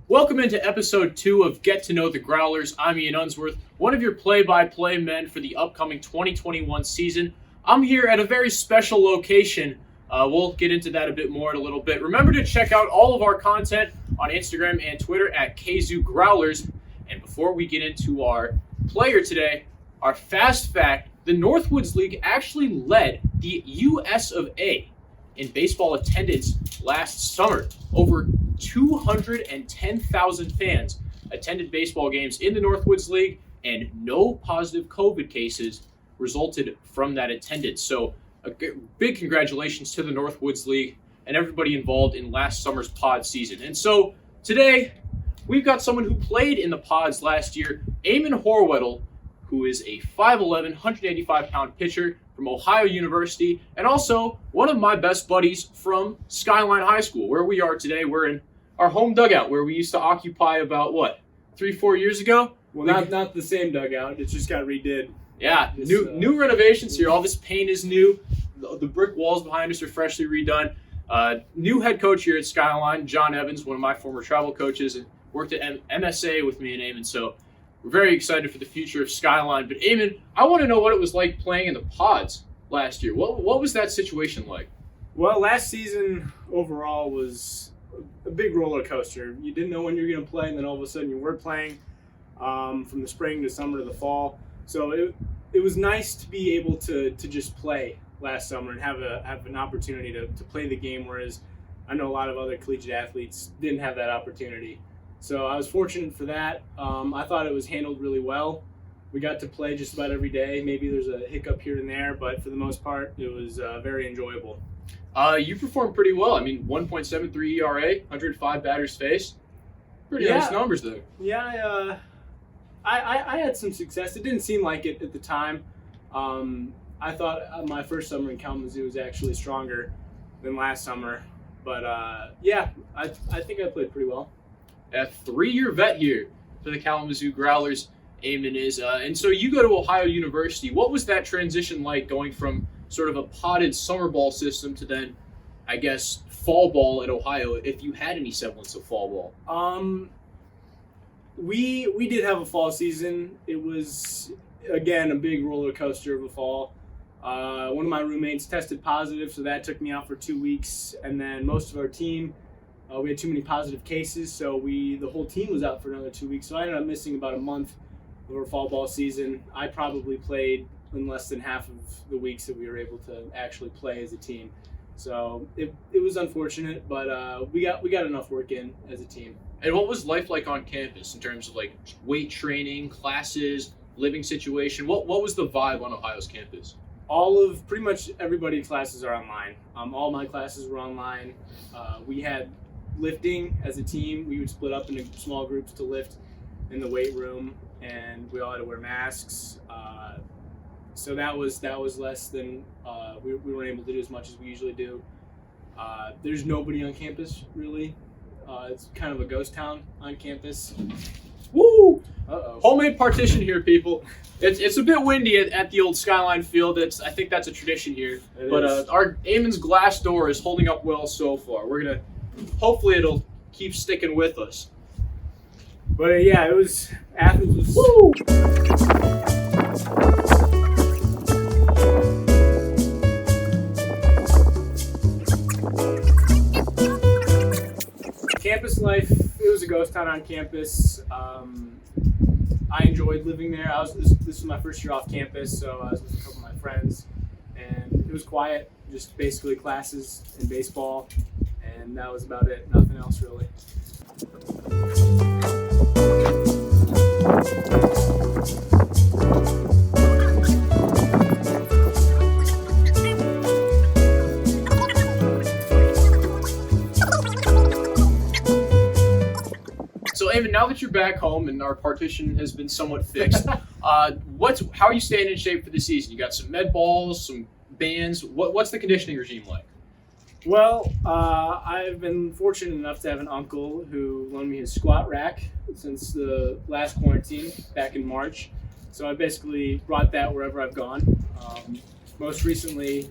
Welcome into episode 2 of Get to Know the Growlers. I'm Ian Unsworth, one of your play-by-play men for the upcoming 2021 season. I'm here at a very special location. We'll get into that a bit more in a little bit. Remember to check out all of our content on Instagram and Twitter at Kalamazoo Growlers. And before we get into our player today, our fast fact, the Northwoods League actually led the US of A in baseball attendance last summer. Over 210,000 fans attended baseball games in the Northwoods League, and no positive COVID cases resulted from that attendance. So a big congratulations to the Northwoods League and everybody involved in last summer's pod season. And so today, we've got someone who played in the pods last year, Eamon Horwedel, who is a 5'11", 185-pound pitcher from Ohio University, and also one of my best buddies from Skyline High School, where we are today. We're in our home dugout, where we used to occupy about, 3-4 years ago? Well, not the same dugout. It just got redid. Yeah, new renovations here. All this paint is new. The brick walls behind us are freshly redone. New head coach here at Skyline, John Evans, one of my former travel coaches, and worked at MSA with me and Eamon. So we're very excited for the future of Skyline. But Eamon, I want to know what it was like playing in the pods last year. What was that situation like? Well, last season overall was a big roller coaster. You didn't know when you were going to play, and then all of a sudden you were playing from the spring to summer to the fall. So it was nice to be able to just play last summer and have an opportunity to play the game, whereas I know a lot of other collegiate athletes didn't have that opportunity. So I was fortunate for that. I thought it was handled really well. We got to play just about every day. Maybe there's a hiccup here and there, but for the most part, it was very enjoyable. You performed pretty well. I mean, 1.73 ERA, 105 batters faced. Pretty nice numbers there. Yeah, I had some success. It didn't seem like it at the time. I thought my first summer in Kalamazoo was actually stronger than last summer. But, I think I played pretty well. A 3-year vet here for the Kalamazoo Growlers, Eamon is. And so you go to Ohio University. What was that transition like, going from sort of a potted summer ball system to then, I guess, fall ball at Ohio, if you had any semblance of fall ball? We did have a fall season. It was, again, a big roller coaster of a fall. One of my roommates tested positive, so that took me out for 2 weeks. And then most of our team, we had too many positive cases, so the whole team was out for another 2 weeks. So I ended up missing about a month of our fall ball season. I probably played in less than half of the weeks that we were able to actually play as a team. So it was unfortunate, but we got enough work in as a team. And what was life like on campus in terms of like weight training, classes, living situation? What was the vibe on Ohio's campus? Pretty much everybody's classes are online. All my classes were online. We had lifting as a team. We would split up into small groups to lift in the weight room, and we all had to wear masks. So that was less than we weren't able to do as much as we usually do. There's nobody on campus really. It's kind of a ghost town on campus. Woo! Uh-oh. Homemade partition here, people. It's a bit windy at the old Skyline field. I think that's a tradition here. Our Eamon's glass door is holding up well so far. Hopefully it'll keep sticking with us. But Athens was woo! Campus life, it was a ghost town on campus. I enjoyed living there. This was my first year off campus, so I was with a couple of my friends, and it was quiet, just basically classes and baseball, and that was about it. Nothing else really. So, Eamon, now that you're back home and our partition has been somewhat fixed, how are you staying in shape for the season? You got some med balls, some bands. What's the conditioning regime like? Well, I've been fortunate enough to have an uncle who loaned me his squat rack since the last quarantine back in March. So I basically brought that wherever I've gone. Most recently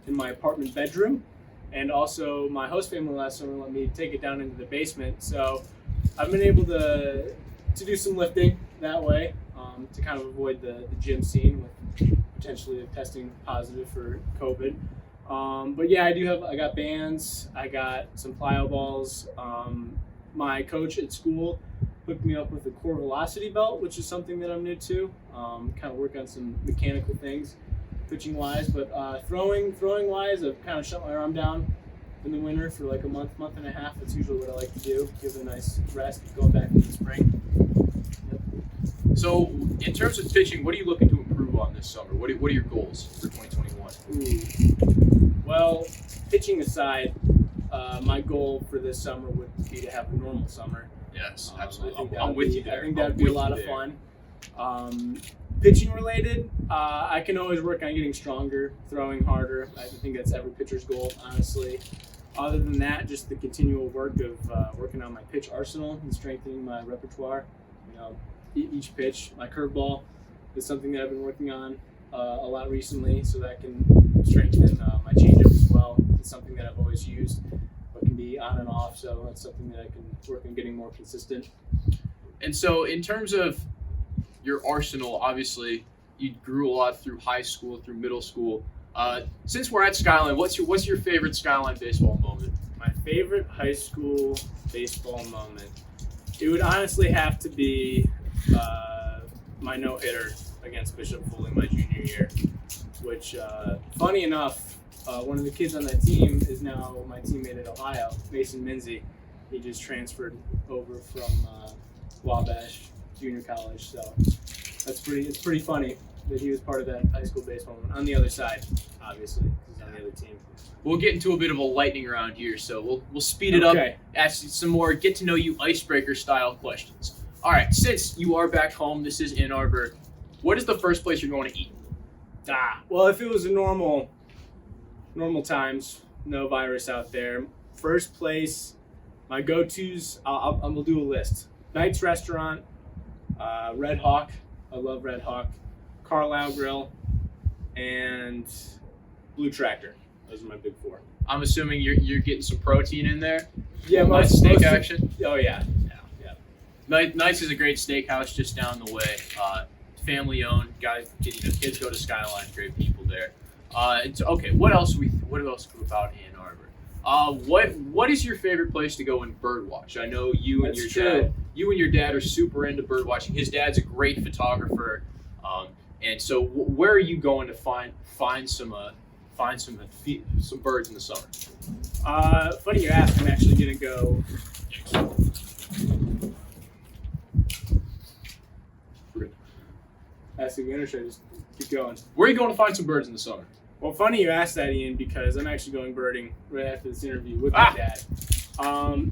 in my apartment bedroom, and also my host family last summer let me take it down into the basement. So I've been able to do some lifting that way to kind of avoid the gym scene with potentially testing positive for COVID. But yeah, I got bands, I got some plyo balls. My coach at school hooked me up with a core velocity belt, which is something that I'm new to. Kind of work on some mechanical things, pitching wise, but throwing wise, I've kind of shut my arm down in the winter for like a month and a half. That's usually what I like to do. Give it a nice rest, going back in the spring. Yep. So, in terms of pitching, what are you looking to improve on this summer? What are your goals for 2021? Ooh. Well, pitching aside, my goal for this summer would be to have a normal summer. Yes, absolutely. I'm with you there. I think that would be a lot of fun. Pitching related, I can always work on getting stronger, throwing harder. I think that's every pitcher's goal, honestly. Other than that, just the continual work of working on my pitch arsenal and strengthening my repertoire. You know, each pitch, my curveball is something that I've been working on a lot recently, so that can strengthen my changeup as well. It's something that I've always used, but can be on and off. So that's something that I can work on getting more consistent. And so, in terms of your arsenal, obviously, you grew a lot through high school, through middle school. Since we're at Skyline, what's your favorite Skyline baseball moment? My favorite high school baseball moment, it would honestly have to be my no-hitter against Bishop Foley my junior year, which, funny enough, one of the kids on that team is now my teammate at Ohio, Mason Minzy. He just transferred over from Wabash Junior College, so it's pretty funny that he was part of that high school baseball moment. On the other side, obviously, he's on the other team. We'll get into a bit of a lightning round here, so we'll speed it up, ask you some more get to know you icebreaker style questions. All right, since you are back home, this is Ann Arbor. What is the first place you're going to eat? Well, if it was a normal times, no virus out there, first place, my go-tos, I'll do a list. Knight's Restaurant, Red Hawk, I love Red Hawk, Carlisle Grill, and Blue Tractor. Those are my big four. I'm assuming you're getting some protein in there. Yeah, nice steak action. Oh yeah. Knight's is a great steakhouse just down the way. Family owned. Kids go to Skyline. Great people there. Okay. What else about Ann Arbor? What is your favorite place to go and bird watch? I know you and your dad are super into bird watching. His dad's a great photographer, and so where are you going to find some birds in the summer? Funny you ask. I'm actually gonna go. Ask again, or should I just keep going? Where are you going to find some birds in the summer? Well, funny you asked that, Ian, because I'm actually going birding right after this interview with my dad.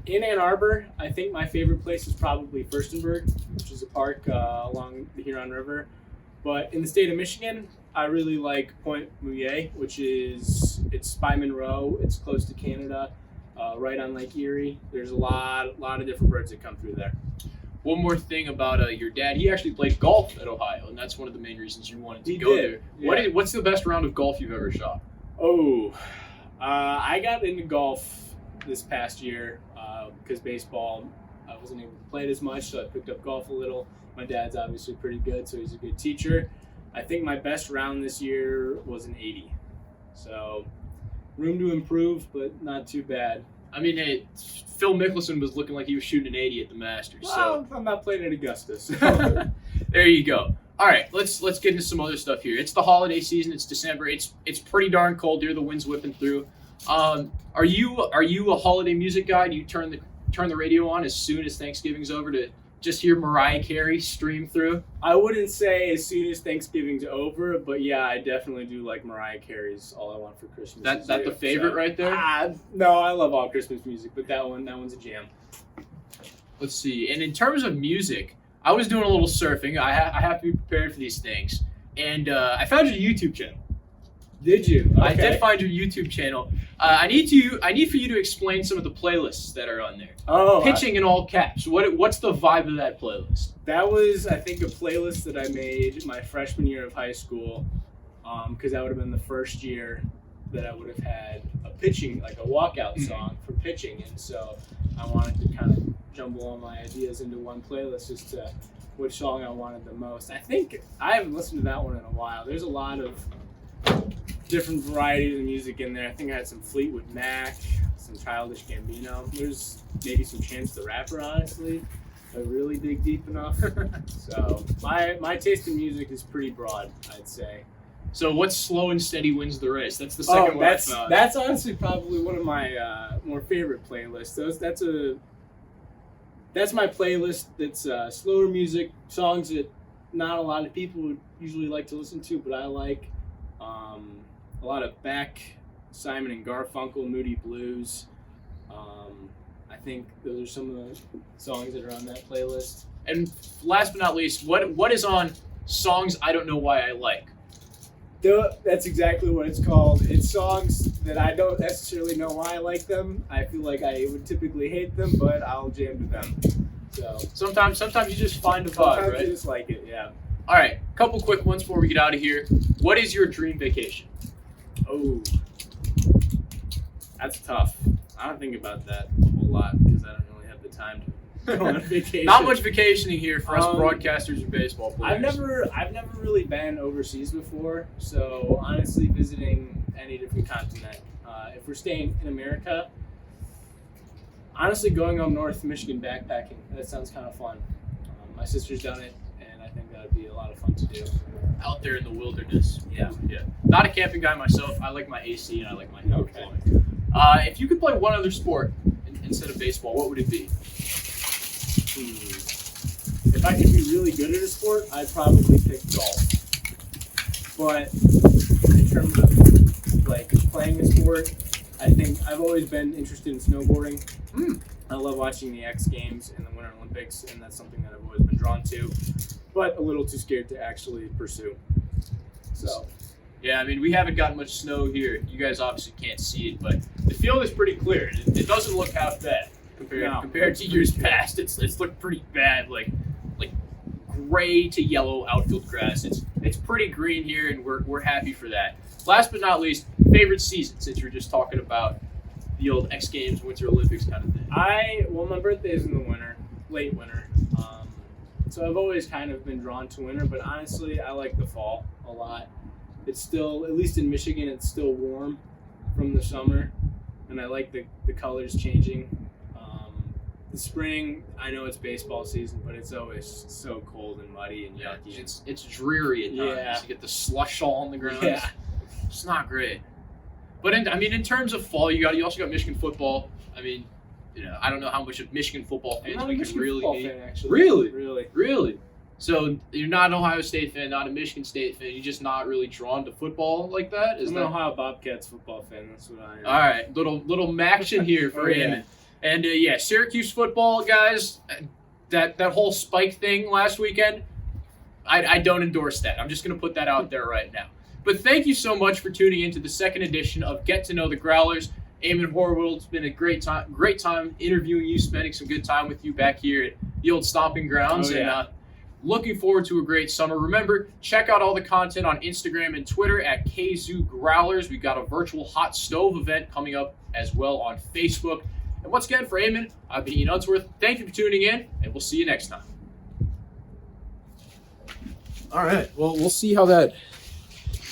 In Ann Arbor, I think my favorite place is probably Furstenberg, which is a park along the Huron River. But in the state of Michigan, I really like Point Mouillet, it's by Monroe. It's close to Canada, right on Lake Erie. There's a lot of different birds that come through there. One more thing about your dad. He actually played golf at Ohio, and that's one of the main reasons you wanted to go there. Yeah. What's the best round of golf you've ever shot? I got into golf this past year because baseball, I wasn't able to play it as much, so I picked up golf a little. My dad's obviously pretty good, so he's a good teacher. I think my best round this year was an 80. So room to improve, but not too bad. I mean, hey, Phil Mickelson was looking like he was shooting an 80 at the Masters. Well, I'm not playing at Augusta. So. There you go. All right, let's get into some other stuff here. It's the holiday season. It's December. It's pretty darn cold here. The wind's whipping through. Are you a holiday music guy? Do you turn the radio on as soon as Thanksgiving's over to just hear Mariah Carey stream through? I wouldn't say as soon as Thanksgiving's over, but yeah, I definitely do like Mariah Carey's "All I Want for Christmas." That the favorite right there? No, I love all Christmas music, but that one's a jam. Let's see. And in terms of music, I was doing a little surfing. I have to be prepared for these things, and I found your YouTube channel. Did you? Okay. I did find your YouTube channel. I need for you to explain some of the playlists that are on there. Pitching in all caps. What's the vibe of that playlist? That was, I think, a playlist that I made my freshman year of high school, because that would have been the first year that I would have had a pitching, like a walkout song for pitching, and so I wanted to kind of jumble all my ideas into one playlist as to which song I wanted the most. I think I haven't listened to that one in a while. There's a lot of different varieties of music in there. I think I had some Fleetwood Mac, some Childish Gambino. There's maybe some Chance the Rapper, honestly. I really dig deep enough. So my taste in music is pretty broad, I'd say. So what's Slow and Steady Wins the Race? That's the second one I found. That's honestly probably one of my more favorite playlists. That's my playlist that's slower music, songs that not a lot of people would usually like to listen to, but I like. A lot of Beck, Simon and Garfunkel, Moody Blues. I think those are some of the songs that are on that playlist. And last but not least, what is on Songs I Don't Know Why I Like? That's exactly what it's called. It's songs that I don't necessarily know why I like them. I feel like I would typically hate them, but I'll jam to them. So sometimes you just find a vibe, sometimes right? you just like it, yeah. All right, couple quick ones before we get out of here. What is your dream vacation? Oh, that's tough. I don't think about that a whole lot because I don't really have the time to go on vacation. Not much vacationing here for us broadcasters or baseball players. I've never really been overseas before, so honestly, visiting any different continent. If we're staying in America, honestly, going up north to Michigan backpacking, that sounds kind of fun. My sister's done it, and I think that would be a lot of fun to do. Out there in the wilderness. Yeah. Not a camping guy myself. I like my AC and I like my Okay. If you could play one other sport instead of baseball, what would it be? If I could be really good at a sport, I'd probably pick golf. But in terms of like playing a sport, I think I've always been interested in snowboarding. I love watching the X Games and the Winter Olympics, and that's something that I've always been drawn to, but a little too scared to actually pursue. So. Yeah, I mean, we haven't gotten much snow here. You guys obviously can't see it, but the field is pretty clear. It doesn't look half bad compared to years past. It's looked pretty bad, like gray to yellow outfield grass. It's pretty green here, and we're happy for that. Last but not least, favorite season, since you're just talking about the old X Games, Winter Olympics kind of thing. My birthday is in the winter, late winter. So I've always kind of been drawn to winter, but honestly, I like the fall a lot. It's still, at least in Michigan, it's still warm from the summer, and I like the colors changing. The spring, I know it's baseball season, but it's always so cold and muddy and yucky. It's dreary at times. Yeah. You get the slush all on the ground. Yeah. It's not great. But in terms of fall, you also got Michigan football. I mean, I don't know how much of Michigan football fans we can really be. Fan, actually. Really. So you're not an Ohio State fan, not a Michigan State fan. You're just not really drawn to football like that. I'm an Ohio Bobcats football fan. That's what I am. All right, little action here for Eamon. And Syracuse football, guys. That whole spike thing last weekend, I don't endorse that. I'm just gonna put that out there right now. But thank you so much for tuning into the second edition of Get to Know the Growlers. Eamon Horwedel, it's been a great time interviewing you, spending some good time with you back here at the old stomping grounds. And looking forward to a great summer. Remember, check out all the content on Instagram and Twitter at KZoo Growlers. We've got a virtual hot stove event coming up as well on Facebook. And once again, for Eamon, I've been Ian Unsworth. Thank you for tuning in, and we'll see you next time. All right. Well, we'll see how that